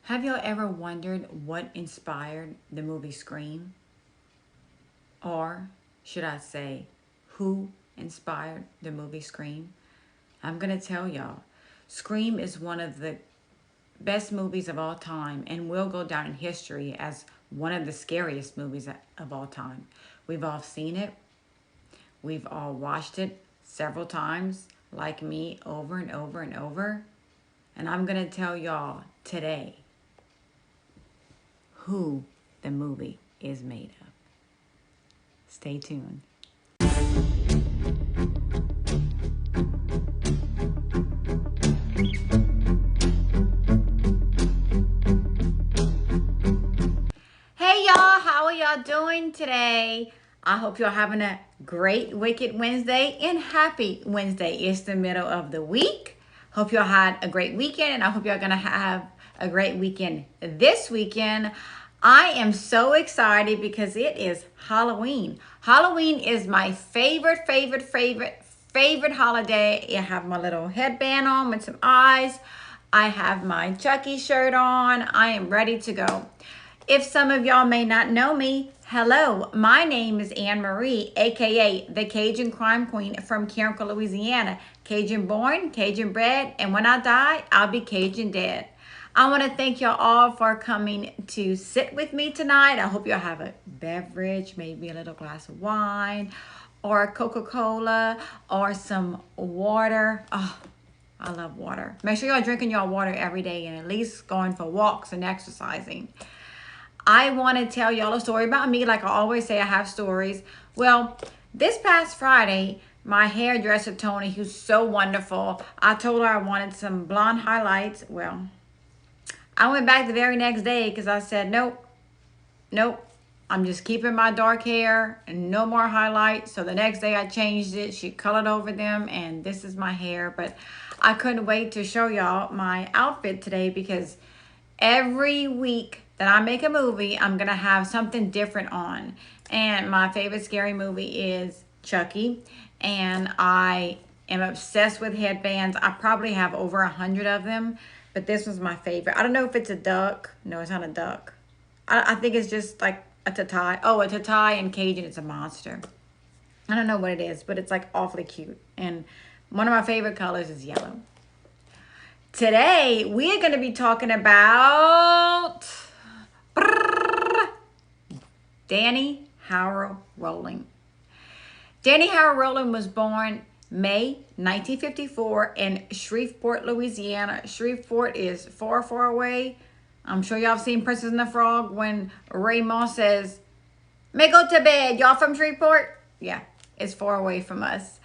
Have y'all ever wondered what inspired the movie Scream? Or should I say, who inspired the movie Scream? I'm going to tell y'all. Scream is one of the best movies of all time and will go down in history as one of the scariest movies of all time. We've all seen it. We've all watched it several times, like me, over and over and over. And I'm going to tell y'all today who the movie is made of. Stay tuned. Hey y'all, how are y'all doing today? I hope y'all having a great Wicked Wednesday and happy Wednesday. It's the middle of the week. Hope y'all had a great weekend, and I hope y'all gonna have a great weekend this weekend. I am so excited because it is Halloween. Halloween is my favorite holiday. I have my little headband on with some eyes. I have my Chucky shirt on. I am ready to go. If some of y'all may not know me, hello, my name is Anne Marie, aka the Cajun Crime Queen from Carrico, Louisiana. Cajun born, Cajun bred, and when I die, I'll be Cajun dead. I want to thank y'all all for coming to sit with me tonight. I hope y'all have a beverage, maybe a little glass of wine, or a Coca-Cola, or some water. Oh, I love water. Make sure y'all drinking y'all water every day and at least going for walks and exercising. I want to tell y'all a story about me. Like I always say, I have stories. Well, this past Friday, my hairdresser, Tony, who's so wonderful, I told her I wanted some blonde highlights. Well, I went back the very next day because I said, nope, I'm just keeping my dark hair and no more highlights. So the next day I changed it. She colored over them and this is my hair. But I couldn't wait to show y'all my outfit today because every week that I make a movie, I'm going to have something different on. And my favorite scary movie is Chucky. And I am obsessed with headbands. I probably have over 100 of them. But this was my favorite. I don't know if it's a duck. No, it's not a duck. I think it's just like a tatai. Oh, a tatai in Cajun, it's a monster. I don't know what it is, but it's like awfully cute. And one of my favorite colors is yellow. Today, we are going to be talking about Danny Howard Rowling. Danny Howard Rowling was born May 1954 in Shreveport, Louisiana. Shreveport is far away. I'm sure y'all have seen Princess and the Frog when Raymond says, "May go to bed." Y'all from Shreveport? Yeah, it's far away from us.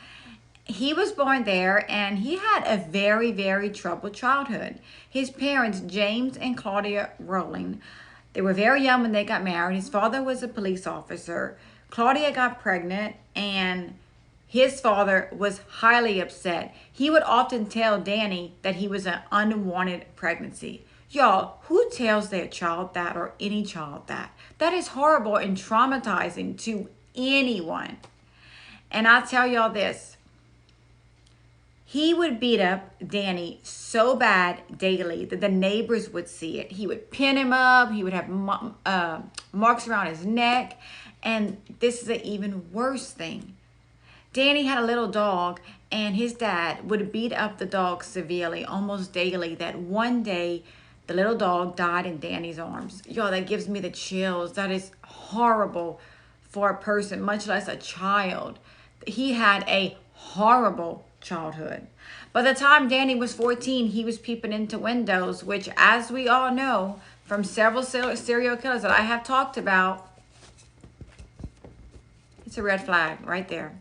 He was born there and he had a very troubled childhood. His parents, James and Claudia Rowling, they were very young when they got married. His father was a police officer. Claudia got pregnant and his father was highly upset. He would often tell Danny that he was an unwanted pregnancy. Y'all, who tells their child that or any child that? That is horrible and traumatizing to anyone. And I tell y'all this. He would beat up Danny so bad daily that the neighbors would see it. He would pin him up. He would have marks around his neck. And this is an even worse thing. Danny had a little dog, and his dad would beat up the dog severely, almost daily, that one day the little dog died in Danny's arms. Y'all, that gives me the chills. That is horrible for a person, much less a child. He had a horrible childhood. By the time Danny was 14, he was peeping into windows, which, as we all know from several serial killers that I have talked about, it's a red flag right there.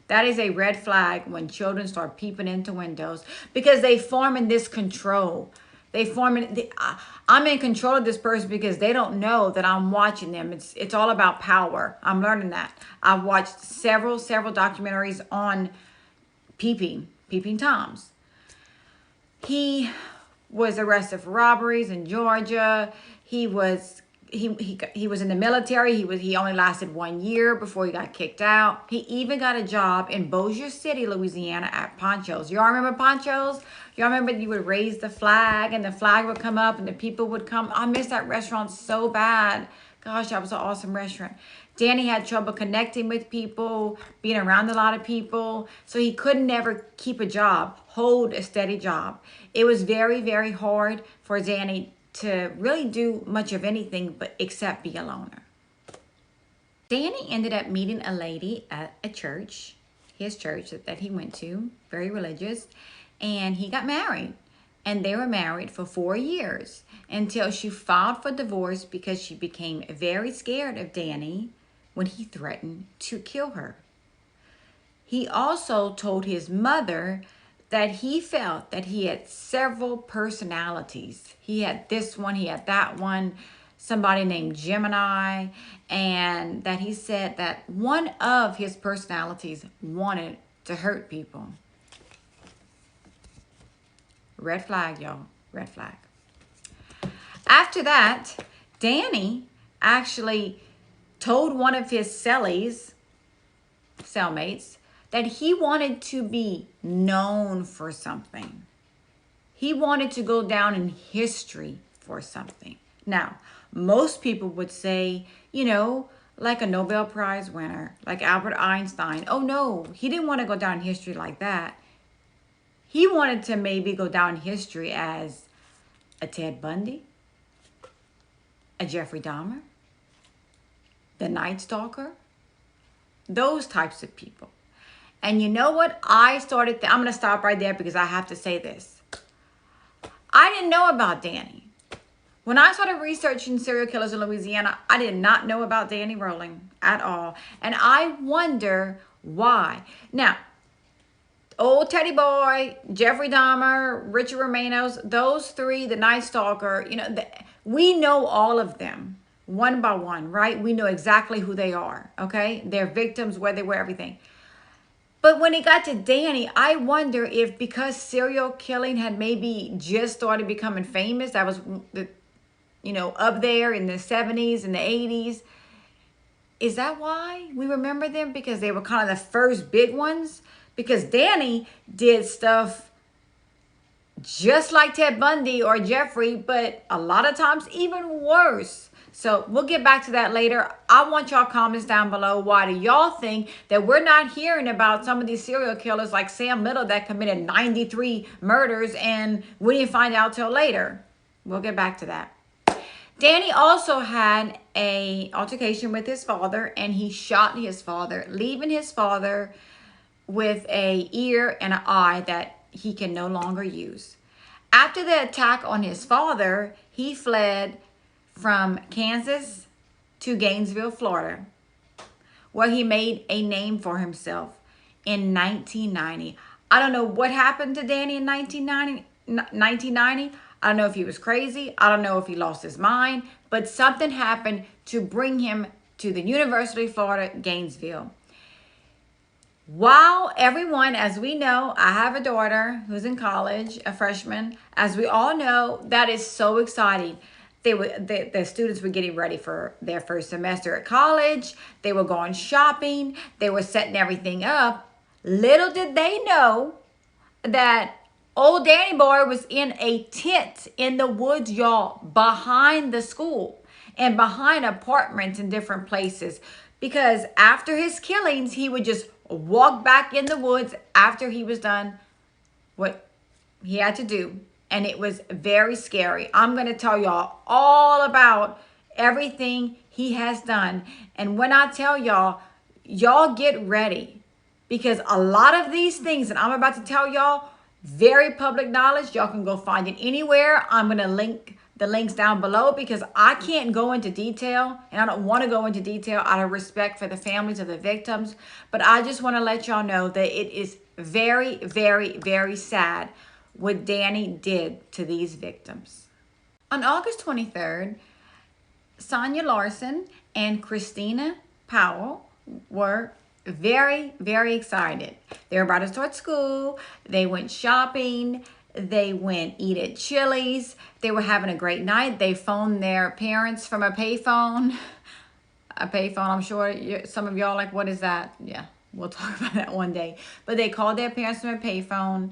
That is a red flag when children start peeping into windows because they form in this control. I'm in control of this person because they don't know that I'm watching them. It's all about power. I'm learning that. I've watched several documentaries on peeping Toms. He was arrested for robberies in Georgia. He was he was in the military. He only lasted 1 year before he got kicked out. He even got a job in Bossier City, Louisiana at Poncho's. Y'all remember Poncho's? Y'all remember you would raise the flag and the flag would come up and the people would come. I miss that restaurant so bad. Gosh, that was an awesome restaurant. Danny had trouble connecting with people, being around a lot of people. So he could never keep a job, hold a steady job. It was very, very hard for Danny to really do much of anything but except be a loner. Danny ended up meeting a lady at a church, his church that he went to, very religious, and he got married. And they were married for 4 years until she filed for divorce because she became very scared of Danny when he threatened to kill her. He also told his mother that he felt that he had several personalities. He had this one, he had that one, somebody named Gemini, and that he said that one of his personalities wanted to hurt people. Red flag, y'all. Red flag. After that, Danny actually told one of his cellmates, that he wanted to be known for something. He wanted to go down in history for something. Now, most people would say, you know, like a Nobel Prize winner, like Albert Einstein. Oh no, he didn't want to go down in history like that. He wanted to maybe go down in history as a Ted Bundy, a Jeffrey Dahmer, the Night Stalker, those types of people. And you know what? I'm going to stop right there because I have to say this. I didn't know about Danny. When I started researching serial killers in Louisiana, I did not know about Danny Rolling at all. And I wonder why. Now, old Teddy Boy, Jeffrey Dahmer, Richard Romanos, those three, the Night Stalker, you know, we know all of them one by one, right? We know exactly who they are, okay? Their victims, where they were, everything. But when it got to Danny, I wonder if because serial killing had maybe just started becoming famous, that was, you know, up there in the 70s and the 80s. Is that why we remember them? Because they were kind of the first big ones? Because Danny did stuff just like Ted Bundy or Jeffrey, but a lot of times even worse. So we'll get back to that later. I want y'all comments down below. Why do y'all think that we're not hearing about some of these serial killers like Sam Little that committed 93 murders and we didn't find out till later? We'll get back to that. Danny also had an altercation with his father and he shot his father, leaving his father with an ear and an eye that he can no longer use. After the attack on his father, he fled from Kansas to Gainesville, Florida, where he made a name for himself in 1990. I don't know what happened to Danny in 1990. I don't know if he was crazy. I don't know if he lost his mind, but something happened to bring him to the University of Florida, Gainesville. While everyone, as we know, I have a daughter who's in college, a freshman. As we all know, that is so exciting. The students were getting ready for their first semester at college. They were going shopping. They were setting everything up. Little did they know that old Danny Boy was in a tent in the woods, y'all, behind the school and behind apartments in different places. Because after his killings, he would just walk back in the woods after he was done what he had to do. And it was very scary. I'm going to tell y'all all about everything he has done. And when I tell y'all, y'all get ready. Because a lot of these things that I'm about to tell y'all, very public knowledge. Y'all can go find it anywhere. I'm going to link the links down below because I can't go into detail. And I don't want to go into detail out of respect for the families of the victims. But I just want to let y'all know that it is very, very, very sad what Danny did to these victims. On August 23rd, Sonia Larson and Christina Powell were very, very excited. They were about to start school. They went shopping They went eat at Chili's. They were having a great night. They phoned their parents from a payphone. A payphone, I'm sure some of y'all like, what is that? Yeah, we'll talk about that one day. But they called their parents from a payphone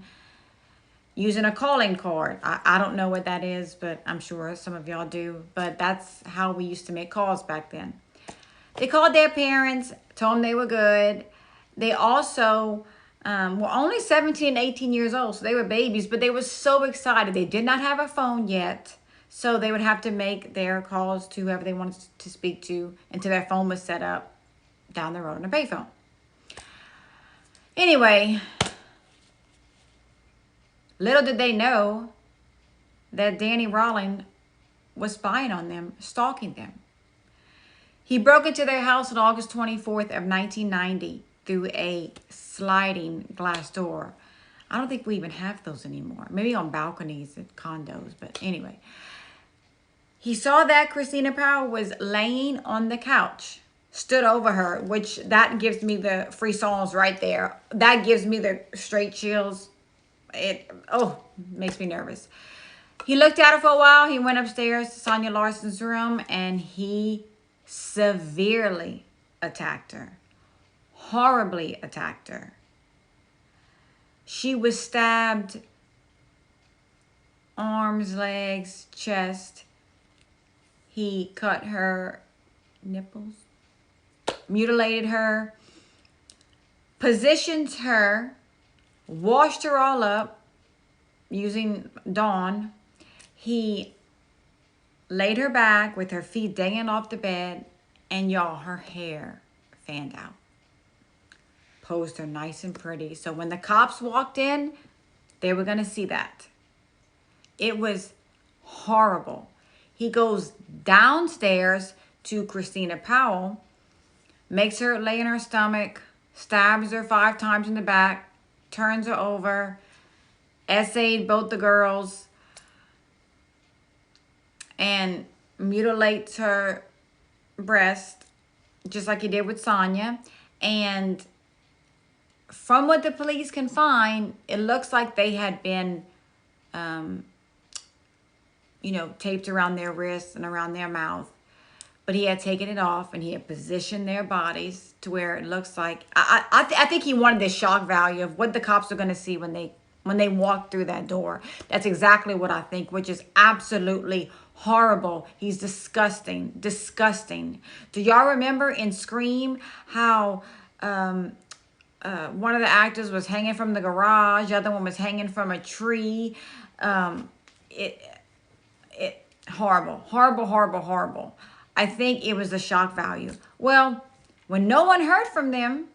using a calling card. I don't know what that is, but I'm sure some of y'all do. But that's how we used to make calls back then. They called their parents, told them they were good. They also were only 17, 18 years old, so they were babies, but they were so excited. They did not have a phone yet, so they would have to make their calls to whoever they wanted to speak to until their phone was set up down the road on a payphone. Anyway, little did they know that Danny Rawling was spying on them, stalking them. He broke into their house on August 24th of 1990 through a sliding glass door. I don't think we even have those anymore. Maybe on balconies at condos, but anyway. He saw that Christina Powell was laying on the couch, stood over her, which that gives me the frissons right there. That gives me the straight chills. It makes me nervous. He looked at her for a while. He went upstairs to Sonia Larson's room and he severely attacked her. Horribly attacked her. She was stabbed arms, legs, chest. He cut her nipples, mutilated her, positioned her, washed her all up using Dawn. He laid her back with her feet dangling off the bed, and y'all, her hair fanned out. Posed her nice and pretty. So when the cops walked in, they were going to see that. It was horrible. He goes downstairs to Christina Powell, makes her lay in her stomach, stabs her 5 times in the back, turns her over, essayed both the girls, and mutilates her breast, just like he did with Sonia. And from what the police can find, it looks like they had been, taped around their wrists and around their mouth. But he had taken it off and he had positioned their bodies to where it looks like, I think he wanted the shock value of what the cops are going to see when they walk through that door. That's exactly what I think, which is absolutely horrible. He's disgusting, disgusting. Do y'all remember in Scream how one of the actors was hanging from the garage, the other one was hanging from a tree? Horrible, horrible, horrible, horrible. I think it was the shock value. Well, when no one heard from them,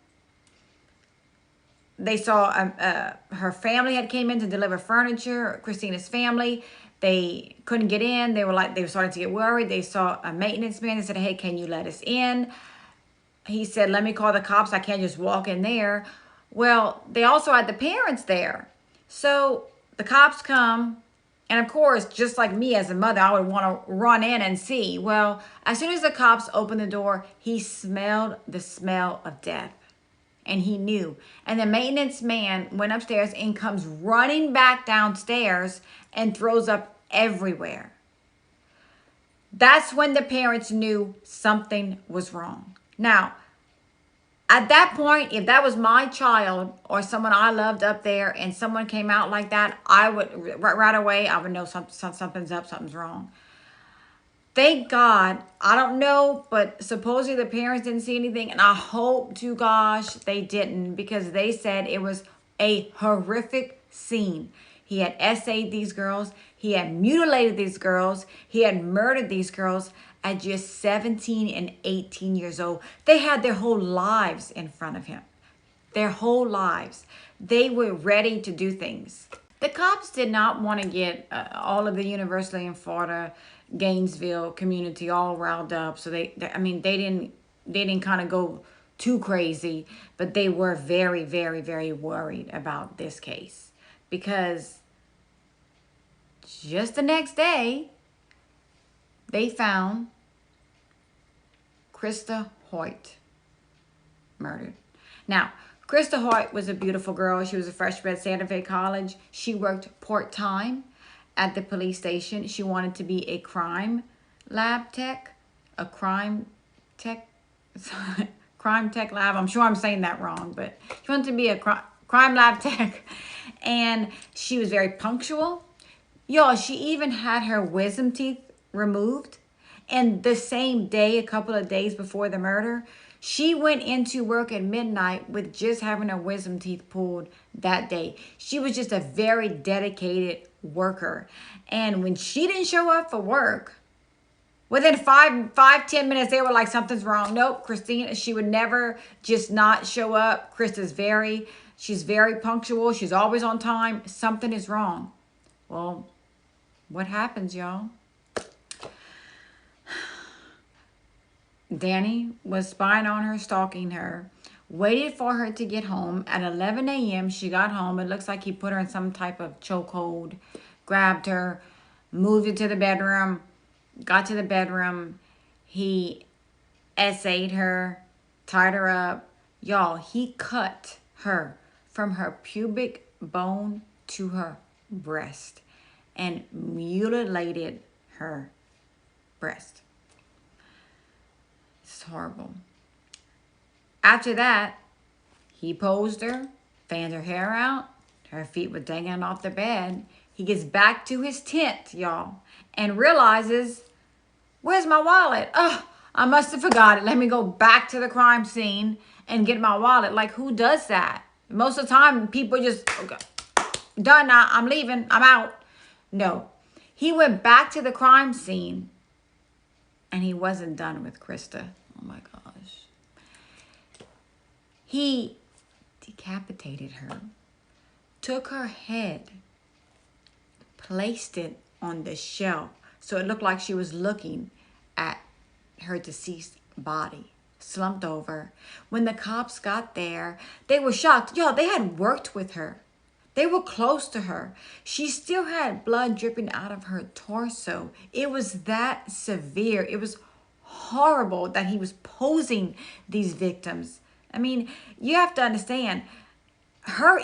they saw her family had came in to deliver furniture, Christina's family. They couldn't get in. They were starting to get worried. They saw a maintenance man. They said, hey, can you let us in? He said, let me call the cops. I can't just walk in there. Well, they also had the parents there. So the cops come. And of course, just like me as a mother, I would want to run in and see. Well, as soon as the cops opened the door, he smelled the smell of death. And he knew. And the maintenance man went upstairs and comes running back downstairs and throws up everywhere. That's when the parents knew something was wrong. Now, at that point, if that was my child or someone I loved up there and someone came out like that, I would, right away, I would know something's up, something's wrong. Thank God, I don't know, but supposedly the parents didn't see anything, and I hope to gosh they didn't, because they said it was a horrific scene. He had essayed these girls, he had mutilated these girls, he had murdered these girls at just 17 and 18 years old. They had their whole lives in front of him. Their whole lives. They were ready to do things. The cops did not want to get all of the University in Florida, Gainesville community all riled up. So they didn't kind of go too crazy, but they were very, very, very worried about this case, because just the next day, they found Krista Hoyt murdered. Now, Krista Hoyt was a beautiful girl. She was a freshman at Santa Fe College. She worked part-time at the police station. She wanted to be a crime lab tech, a crime tech, crime tech lab. I'm sure I'm saying that wrong, but she wanted to be a crime lab tech. And she was very punctual. Y'all, she even had her wisdom teeth removed. And the same day, a couple of days before the murder, she went into work at midnight with just having her wisdom teeth pulled that day. She was just a very dedicated worker. And when she didn't show up for work, within 10 minutes, they were like, something's wrong. Nope, Christina, she would never just not show up. She's very punctual. She's always on time. Something is wrong. Well, what happens, y'all? Danny was spying on her, stalking her, waited for her to get home. At 11 a.m., she got home. It looks like he put her in some type of chokehold, grabbed her, moved her to the bedroom, got to the bedroom. He essayed her, tied her up. Y'all, he cut her from her pubic bone to her breast and mutilated her breast. It's horrible. After that, he posed her, fanned her hair out. Her feet were dangling off the bed. He gets back to his tent, y'all, and realizes, where's my wallet? Oh, I must have forgot it. Let me go back to the crime scene and get my wallet. Like, who does that? Most of the time, people just, okay, done now, I'm leaving, I'm out. No, he went back to the crime scene and he wasn't done with Krista. Oh my gosh. He decapitated her, took her head, placed it on the shelf so it looked like she was looking at her deceased body, slumped over. When the cops got there, they were shocked. Y'all, they had worked with her. They were close to her. She still had blood dripping out of her torso. It was that severe. It was horrible that he was posing these victims. I mean, you have to understand, her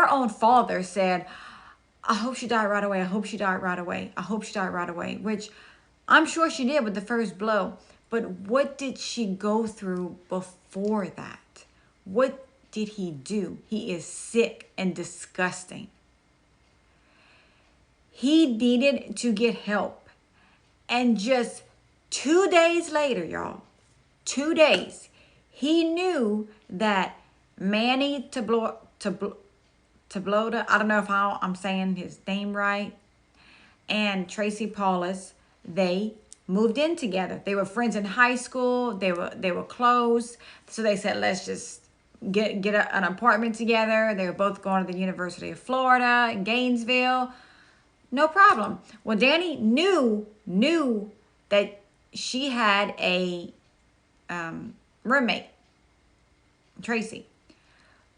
own father said, I hope she died right away. I hope she died right away. I hope she died right away, which I'm sure she did with the first blow. But what did she go through before that? What did he do? He is sick and disgusting. He needed to get help. And just 2 days later, y'all, 2 days, he knew that Manny Tablota, I don't know if I'm saying his name right, and Tracy Paulus, they moved in together. They were friends in high school. They were close. So they said, let's just get an apartment together. They were both going to the University of Florida in Gainesville. No problem. Well, Danny knew that she had a roommate, Tracy.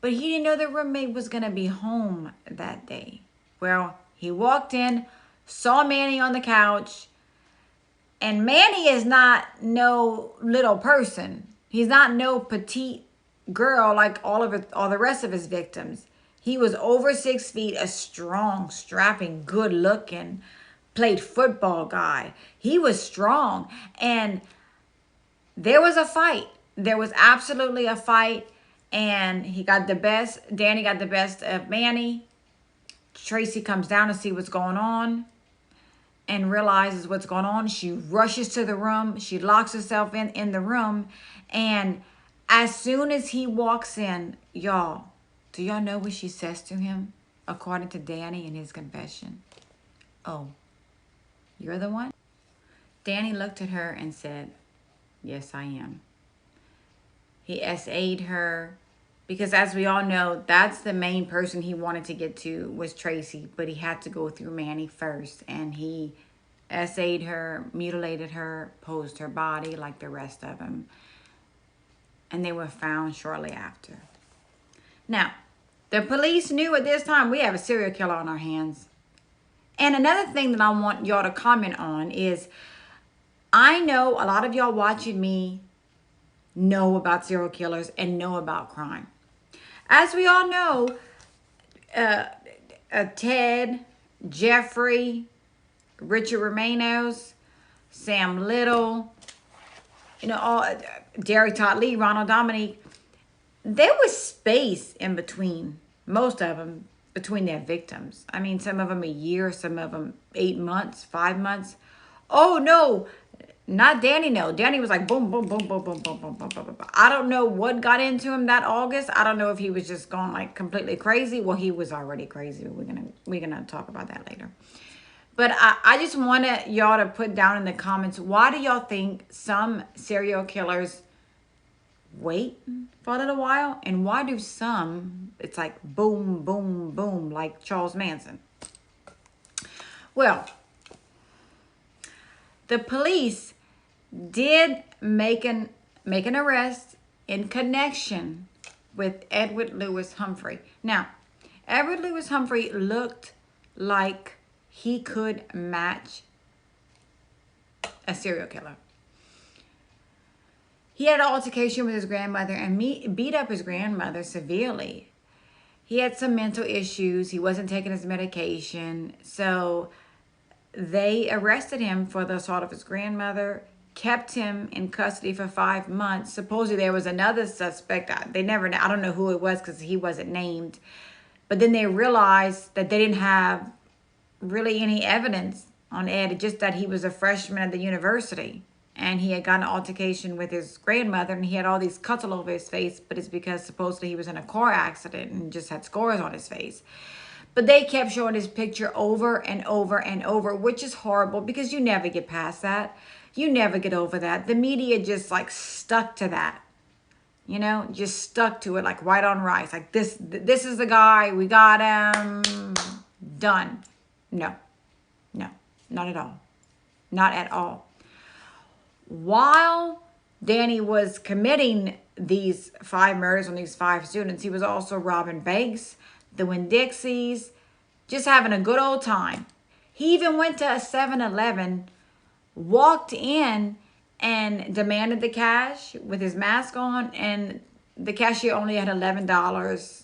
But he didn't know the roommate was going to be home that day. Well, he walked in, saw Manny on the couch, and Manny is not no little person. He's not no petite girl like all the rest of his victims. He was over 6 feet, a strong, strapping, good-looking, played football guy. He was strong, and there was a fight. There was absolutely a fight, and Danny got the best of Manny. Tracy comes down to see what's going on and realizes what's going on. She rushes to the room. She locks herself in the room, and as soon as he walks in, y'all, do y'all know what she says to him, according to Danny in his confession? Oh, you're the one? Danny looked at her and said, yes, I am. He essayed her because, as we all know, that's the main person he wanted to get to was Tracy, but he had to go through Manny first, and he essayed her, mutilated her, posed her body like the rest of them, and they were found shortly after. Now, the police knew at this time we have a serial killer on our hands. And another thing that I want y'all to comment on is, I know a lot of y'all watching me know about serial killers and know about crime. As we all know, Ted, Jeffrey, Richard Romanos, Sam Little, all Jerry Todd Lee, Ronald Dominique, there was space in between, most of them, between their victims. I mean, some of them a year, some of them 8 months, 5 months. Oh, no, not Danny, no. Danny was like boom, boom, boom, boom, boom, boom, boom, boom, boom, boom. I don't know what got into him that August. I don't know if he was just going like completely crazy. Well, he was already crazy. We're gonna talk about that later. But I just wanted y'all to put down in the comments, why do y'all think some serial killers wait for a little while? And why do some, it's like boom, boom, boom, like Charles Manson? Well, the police did make an arrest in connection with Edward Lewis Humphrey. Now, Edward Lewis Humphrey looked like he could match a serial killer. He had an altercation with his grandmother and beat up his grandmother severely. He had some mental issues. He wasn't taking his medication. So they arrested him for the assault of his grandmother, kept him in custody for 5 months. Supposedly there was another suspect. I don't know who it was because he wasn't named. But then they realized that they didn't have really any evidence on Ed, just that he was a freshman at the university and he had gotten an altercation with his grandmother and he had all these cuts all over his face, but it's because supposedly he was in a car accident and just had scars on his face. But they kept showing his picture over and over and over, which is horrible because you never get past that. You never get over that. The media just like stuck to that. Just stuck to it like white on rice. Like this is the guy, we got him, done. No, not at all. Not at all. While Danny was committing these 5 murders on these 5 students, he was also robbing banks, the Winn-Dixies, just having a good old time. He even went to a 7-Eleven, walked in and demanded the cash with his mask on, and the cashier only had $11.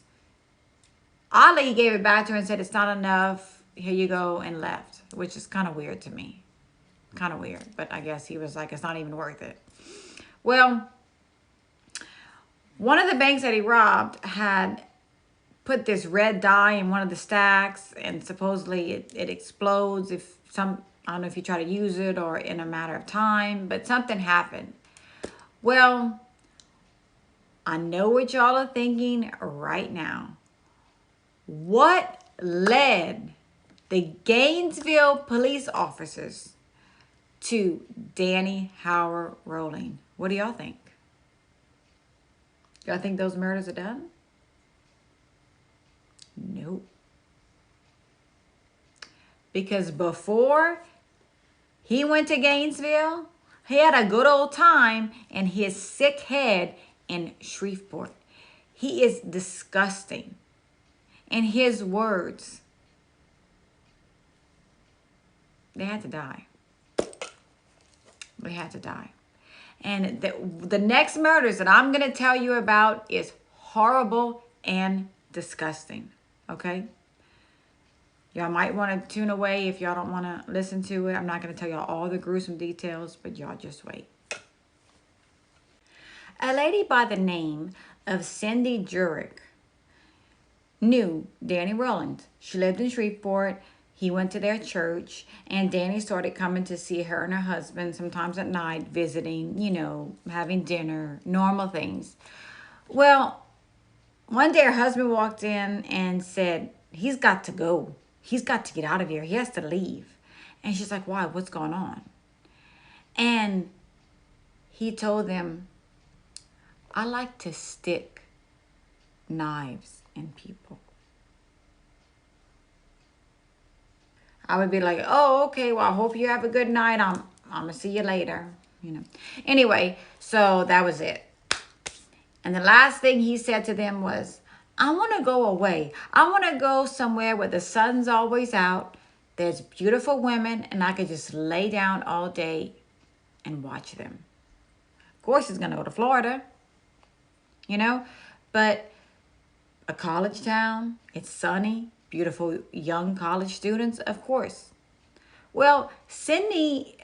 Oddly, he gave it back to her and said, "It's not enough. Here you go," and left, which is kind of weird to me. Kind of weird, but I guess he was like, it's not even worth it. Well, one of the banks that he robbed had put this red dye in one of the stacks, and supposedly it explodes if I don't know if you try to use it or in a matter of time, but something happened. Well, I know what y'all are thinking right now. What led the Gainesville police officers to Danny Howard Rowling? What do y'all think? Y'all think those murders are done? Nope. Because before he went to Gainesville, he had a good old time in his sick head in Shreveport. He is disgusting. In his words, they had to die. They had to die. And the next murders that I'm going to tell you about is horrible and disgusting. Okay? Y'all might want to tune away if y'all don't want to listen to it. I'm not going to tell y'all all the gruesome details, but y'all just wait. A lady by the name of Cindy Jurek knew Danny Rowland. She lived in Shreveport. He went to their church, and Danny started coming to see her and her husband sometimes at night, visiting, having dinner, normal things. Well, one day her husband walked in and said, "He's got to go. He's got to get out of here. He has to leave." And she's like, "Why? What's going on?" And he told them, "I like to stick knives in people." I would be like, "Oh, okay, well, I hope you have a good night. I'm going to see you later." Anyway, so that was it. And the last thing he said to them was, "I want to go away. I want to go somewhere where the sun's always out. There's beautiful women, and I could just lay down all day and watch them." Of course, he's going to go to Florida, but a college town. It's sunny, beautiful young college students, of course. Well, Sydney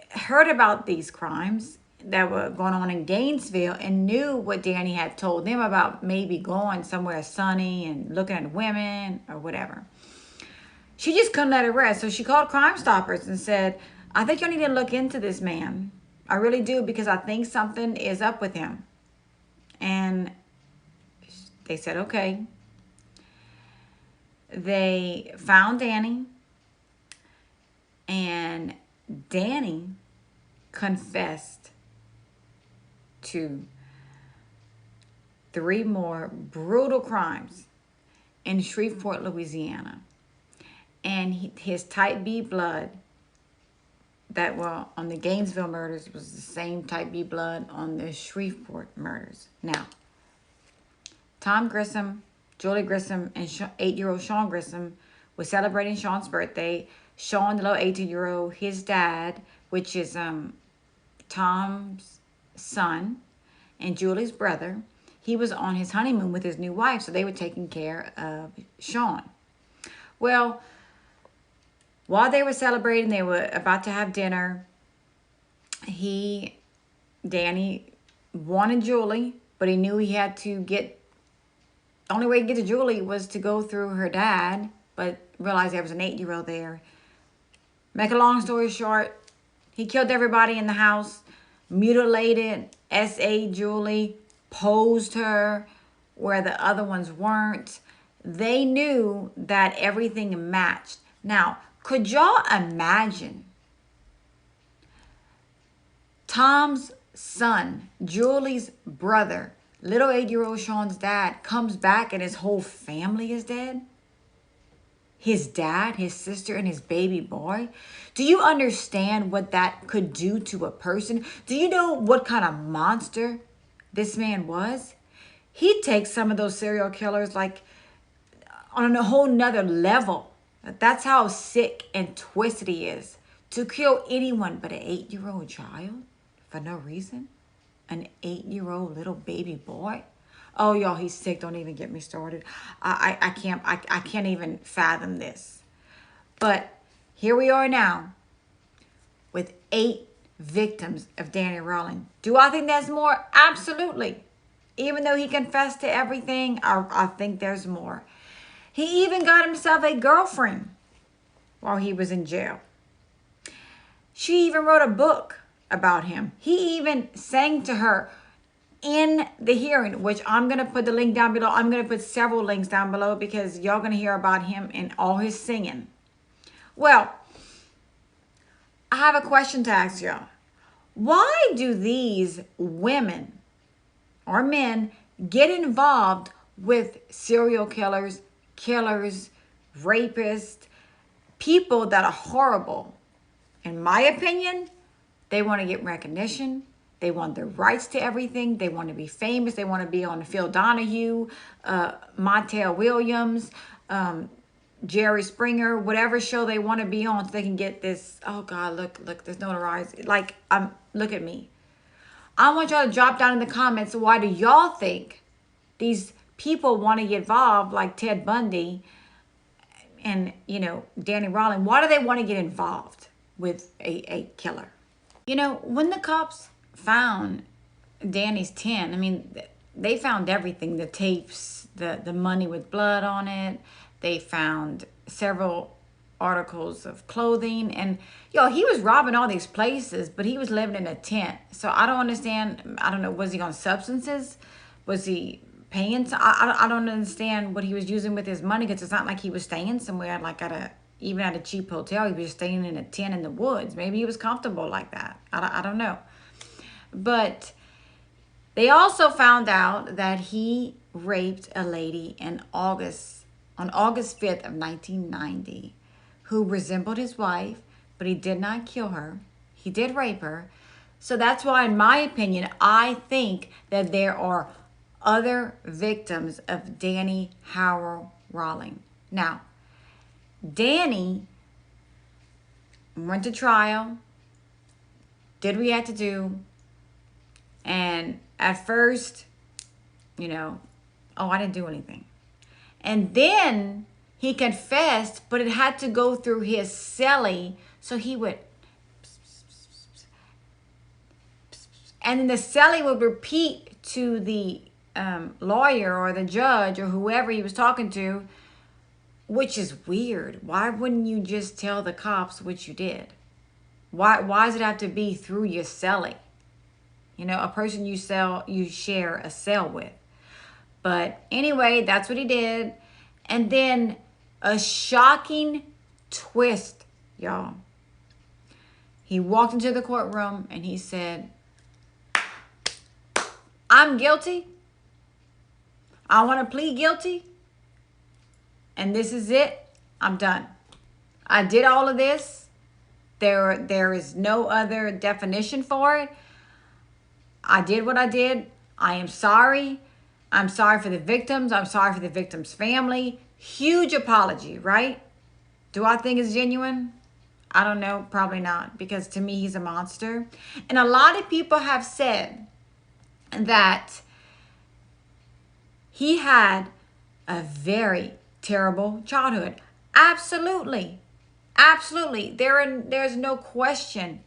heard about these crimes that were going on in Gainesville and knew what Danny had told them about maybe going somewhere sunny and looking at women or whatever. She just couldn't let it rest. So she called Crime Stoppers and said, I think you need to look into this man. I really do, because I think something is up with him. And they said, okay. They found Danny. And Danny confessed to 3 more brutal crimes in Shreveport, Louisiana. And his type B blood that were on the Gainesville murders was the same type B blood on the Shreveport murders. Now, Tom Grissom, Julie Grissom, and 8-year-old Sean Grissom was celebrating Sean's birthday. Sean, the little 18-year-old, his dad, which is Tom's son and Julie's brother, he was on his honeymoon with his new wife, so they were taking care of Sean. Well, while they were celebrating, they were about to have dinner. Danny wanted Julie, but he knew he had to get, the only way to get to Julie was to go through her dad, but realized there was an 8-year-old there. Make a long story short, he killed everybody in the house, mutilated S.A. Julie, posed her where the other ones weren't. They knew that everything matched. Now, could y'all imagine Tom's son, Julie's brother, little 8-year-old Sean's dad, comes back and his whole family is dead? His dad, his sister, and his baby boy? Do you understand what that could do to a person? Do you know what kind of monster this man was? He'd take some of those serial killers like on a whole nother level. That's how sick and twisted he is. To kill anyone but an 8-year-old child for no reason? An 8-year-old little baby boy? Oh, y'all, he's sick. Don't even get me started. I can't even fathom this. But here we are now with 8 victims of Danny Rawling. Do I think there's more? Absolutely. Even though he confessed to everything, I think there's more. He even got himself a girlfriend while he was in jail. She even wrote a book about him. He even sang to her in the hearing, which I'm going to put the link down below. I'm going to put several links down below because y'all going to hear about him and all his singing. Well, I have a question to ask y'all. Why do these women or men get involved with serial killers, rapists, people that are horrible? In my opinion, they want to get recognition. They want their rights to everything. They want to be famous. They want to be on Phil Donahue, Montel Williams, Jerry Springer, whatever show they want to be on, so they can get this. Oh God, look, there's notoriety. Like, look at me. I want y'all to drop down in the comments. Why do y'all think these people want to get involved, like Ted Bundy and Danny Rawling? Why do they want to get involved with a killer? When the cops found Danny's tent, I mean, they found everything. The tapes, the money with blood on it. They found several articles of clothing. And, he was robbing all these places, but he was living in a tent. So I don't understand. I don't know. Was he on substances? Was he paying? I don't understand what he was using with his money, because it's not like he was staying somewhere like even at a cheap hotel. He was staying in a tent in the woods. Maybe he was comfortable like that. I don't know. But they also found out that he raped a lady on August 5th of 1990, who resembled his wife, but he did not kill her. He did rape her. So that's why, in my opinion, I think that there are other victims of Danny Howell Rawling. Now, Danny went to trial, did what he had to do, and at first, I didn't do anything. And then he confessed, but it had to go through his cellie. So he would, and then the cellie would repeat to the lawyer or the judge or whoever he was talking to, which is weird. Why wouldn't you just tell the cops what you did? Why does it have to be through your cellie? You know, a person you share a cell with. But anyway, that's what he did. And then a shocking twist, y'all. He walked into the courtroom and he said, I'm guilty. I want to plead guilty. And this is it. I'm done. I did all of this. There is no other definition for it. I did what I did. I am sorry. I'm sorry for the victims. I'm sorry for the victim's family. Huge apology, right? Do I think it's genuine? I don't know. Probably not, because to me, he's a monster. And a lot of people have said that he had a very terrible childhood. Absolutely. Absolutely. There's no question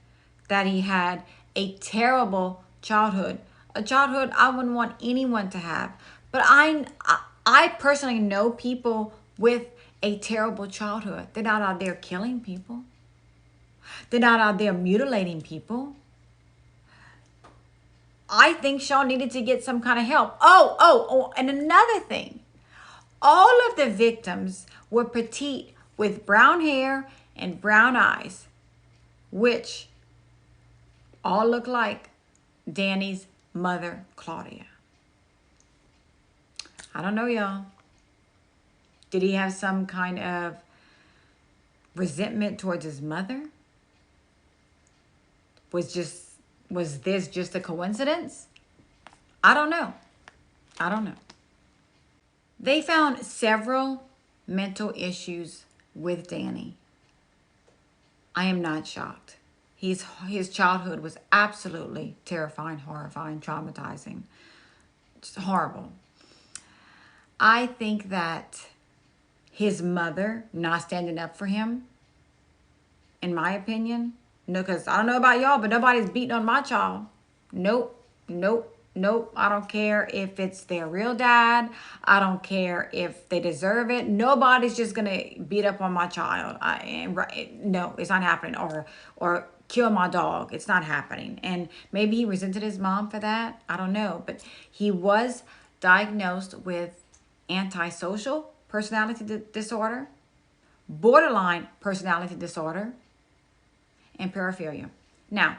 that he had a terrible childhood. A childhood I wouldn't want anyone to have. But I personally know people with a terrible childhood. They're not out there killing people. They're not out there mutilating people. I think Sean needed to get some kind of help. Oh, and another thing. All of the victims were petite with brown hair and brown eyes, which all look like Danny's mother, Claudia. I don't know, y'all. Did he have some kind of resentment towards his mother? Was this just a coincidence? I don't know. I don't know. They found several mental issues with Danny. I am not shocked. His childhood was absolutely terrifying, horrifying, traumatizing. Just horrible. I think that his mother not standing up for him, in my opinion, no, because I don't know about y'all, but nobody's beating on my child. Nope. I don't care if it's their real dad. I don't care if they deserve it. Nobody's just going to beat up on my child. No, it's not happening. Or kill my dog. It's not happening. And maybe he resented his mom for that. I don't know. But he was diagnosed with antisocial personality disorder, borderline personality disorder, and paraphilia. Now,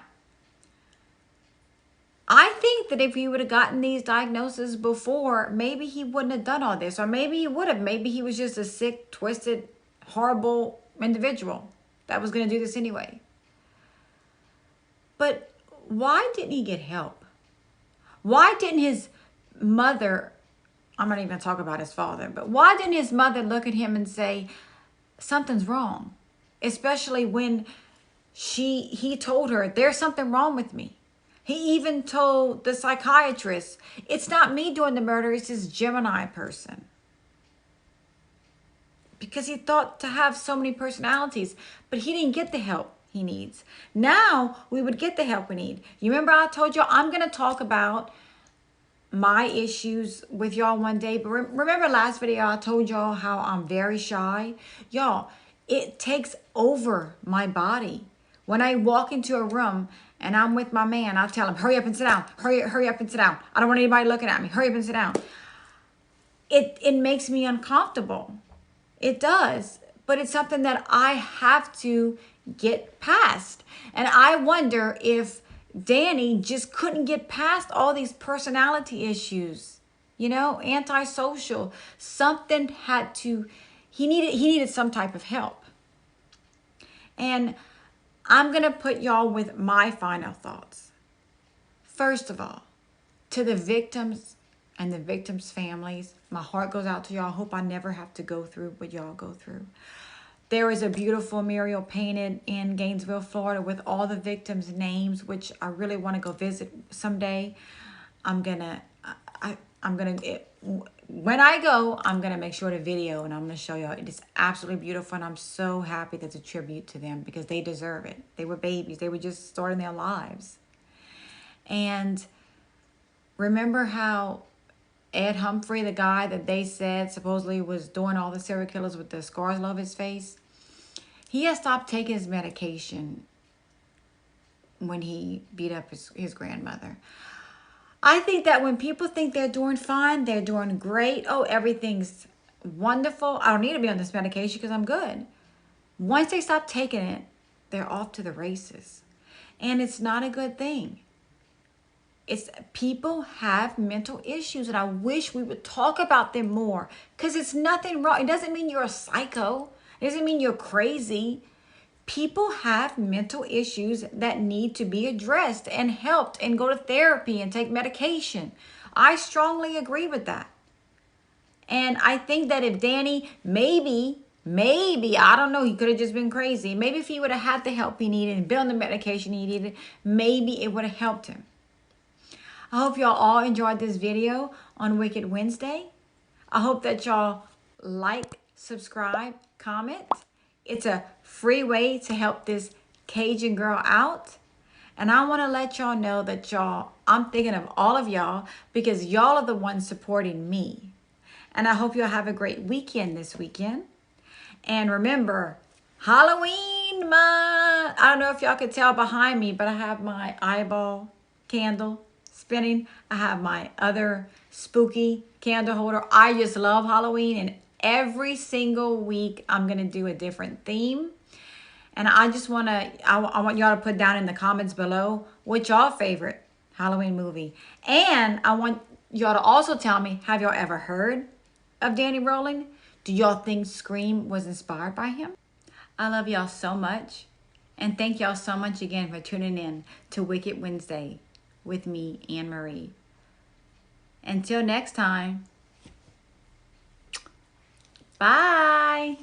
I think that if he would have gotten these diagnoses before, maybe he wouldn't have done all this. Or maybe he would have. Maybe he was just a sick, twisted, horrible individual that was going to do this anyway. But why didn't he get help? Why didn't his mother, I'm not even going to talk about his father, but why didn't his mother look at him and say, something's wrong? Especially when he told her, there's something wrong with me. He even told the psychiatrist, it's not me doing the murder, it's this Gemini person. Because he thought to have so many personalities, but he didn't get the help he needs. Now we would get the help we need. You remember I told you I'm going to talk about my issues with y'all one day. But remember last video I told y'all how I'm very shy? Y'all, it takes over my body. When I walk into a room and I'm with my man, I tell him, hurry up and sit down. Hurry up and sit down. I don't want anybody looking at me. Hurry up and sit down. It makes me uncomfortable. It does. But it's something that I have to get past. And I wonder if Danny just couldn't get past all these personality issues. You know, antisocial. Something had to, he needed some type of help. And I'm going to put y'all with my final thoughts. First of all, to the victims and the victims' families, my heart goes out to y'all. I hope I never have to go through what y'all go through. There is a beautiful mural painted in Gainesville, Florida with all the victims' names, which I really want to go visit someday. when I go, I'm going to make sure to video and I'm going to show y'all. It is absolutely beautiful. And I'm so happy that's a tribute to them because they deserve it. They were babies. They were just starting their lives. And remember how Ed Humphrey, the guy that they said supposedly was doing all the serial killers with the scars all over his face, he has stopped taking his medication when he beat up his grandmother. I think that when people think they're doing fine, they're doing great. Oh, everything's wonderful. I don't need to be on this medication because I'm good. Once they stop taking it, they're off to the races. And it's not a good thing. It's people have mental issues, and I wish we would talk about them more because it's nothing wrong. It doesn't mean you're a psycho. It doesn't mean you're crazy. People have mental issues that need to be addressed and helped and go to therapy and take medication. I strongly agree with that. And I think that if Danny, maybe, I don't know, he could have just been crazy. Maybe if he would have had the help he needed and been on the medication he needed, maybe it would have helped him. I hope y'all all enjoyed this video on Wicked Wednesday. I hope that y'all like, subscribe, comment. It's a free way to help this Cajun girl out. And I want to let y'all know that I'm thinking of all of y'all because y'all are the ones supporting me. And I hope y'all have a great weekend this weekend. And remember, Halloween month. I don't know if y'all could tell behind me, but I have my eyeball candle spinning. I have my other spooky candle holder. I just love Halloween, and every single week I'm going to do a different theme. And I just want y'all to put down in the comments below what y'all favorite Halloween movie. And I want y'all to also tell me, have y'all ever heard of Danny Rowland? Do y'all think Scream was inspired by him? I love y'all so much. And thank y'all so much again for tuning in to Wicked Wednesday with me, Anne Marie. Until next time, bye.